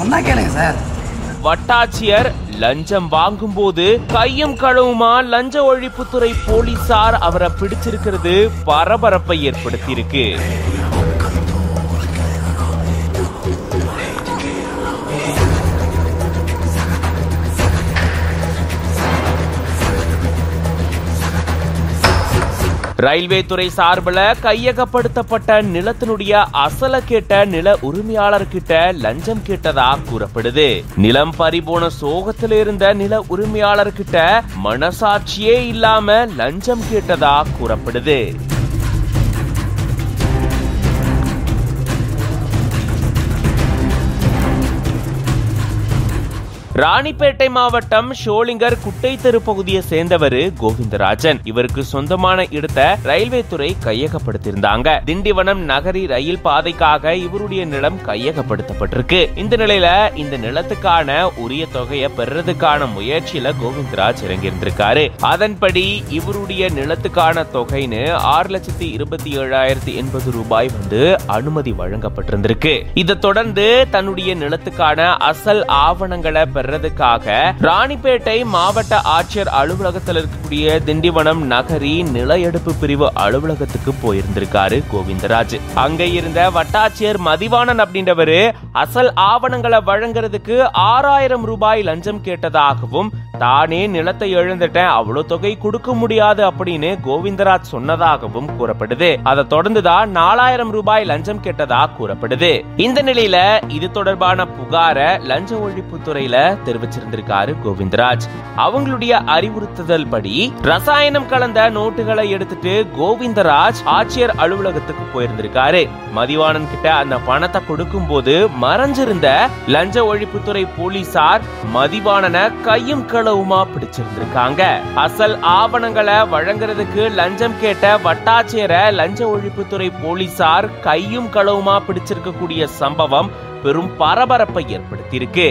சொன்னா கேளுங்க சார். வட்டாட்சியர் லஞ்சம் வாங்கும் போது கையும் களவுமா லஞ்ச ஒழிப்புத்துறை போலீசார் அவரை பிடிச்சிருக்கிறது பரபரப்பை ஏற்படுத்தியிருக்கு. ரயில்வே துறை சார்பில் கையகப்படுத்தப்பட்ட நிலத்தினுடைய அசல கேட்ட நில உரிமையாளர்கிட்ட லஞ்சம் கேட்டதா கூறப்படுது. நிலம் பறிபோன சோகத்தில் இருந்த நில உரிமையாளர்கிட்ட மனசாட்சியே இல்லாம லஞ்சம் கேட்டதா கூறப்படுது. ராணிப்பேட்டை மாவட்டம் ஷோலிங்கர் குட்டை தெரு பகுதியை சேர்ந்தவர் கோவிந்தராஜன். இவருக்கு சொந்தமான இடத்தை ரயில்வே துறை கையகப்படுத்தியிருந்தாங்க. திண்டிவனம் நகரி ரயில் பாதைக்காக இவருடைய நிலம் கையகப்படுத்தப்பட்டிருக்கு. இந்த நிலையில இந்த நிலத்துக்கான உரிய தொகையை பெறதுக்கான முயற்சியில கோவிந்தராஜ் இறங்கியிருந்திருக்காரு. அதன்படி இவருடைய நிலத்துக்கான தொகைன்னு 6,27,080 ரூபாய் அனுமதி வழங்கப்பட்டிருந்திருக்கு. இதை தொடர்ந்து தன்னுடைய நிலத்துக்கான அசல் ஆவணங்களை பெறதுக்காக ராணிப்பேட்டை மாவட்ட ஆட்சியர் அலுவலகத்தில் இருக்கக்கூடிய திண்டிவனம் நகரி நில எடுப்பு பிரிவு அலுவலகத்துக்கு போயிருந்திருக்காரு கோவிந்தராஜ். அங்க இருந்த வட்டாட்சியர் மதிவாணன் அப்படின்றவரு அசல் ஆவணங்களை வழங்குறதுக்கு 6,000 ரூபாய் லஞ்சம் கேட்டதாகவும், தானே நிலத்தை இழந்துட்டேன், அவ்வளவு தொகை கொடுக்க முடியாது அப்படின்னு கோவிந்தராஜ் சொன்னதாகவும் கூறப்படுது. அதை தொடர்ந்துதான் 4,000 ரூபாய் லஞ்சம் கேட்டதா கூறப்படுது. இந்த நிலையில இது தொடர்பான புகார லஞ்ச ஒழிப்பு துறையில தெரிவிச்சிருந்திருக்காரு கோவிந்தராஜ். அவங்களுடைய அறிவுறுத்துதல் படி ரசாயனம் கலந்த நோட்டுகளை எடுத்துட்டு கோவிந்தராஜ் ஆட்சியர் அலுவலகத்துக்கு போயிருந்திருக்காரு. மதிவாணன் கிட்ட அந்த பணத்தை கொடுக்கும் போது மறைஞ்சிருந்த லஞ்ச ஒழிப்புத்துறை போலீசார் மதிவாணனை கையும் களவுமா பிடிச்சிருந்திருக்காங்க. அசல் ஆவணங்களை வழங்குறதுக்கு லஞ்சம் கேட்ட வட்டாட்சியரை லஞ்ச ஒழிப்புத்துறை போலீசார் கையும் களவுமா பிடிச்சிருக்கக்கூடிய சம்பவம் பெரும் பரபரப்பை ஏற்படுத்தியிருக்கு.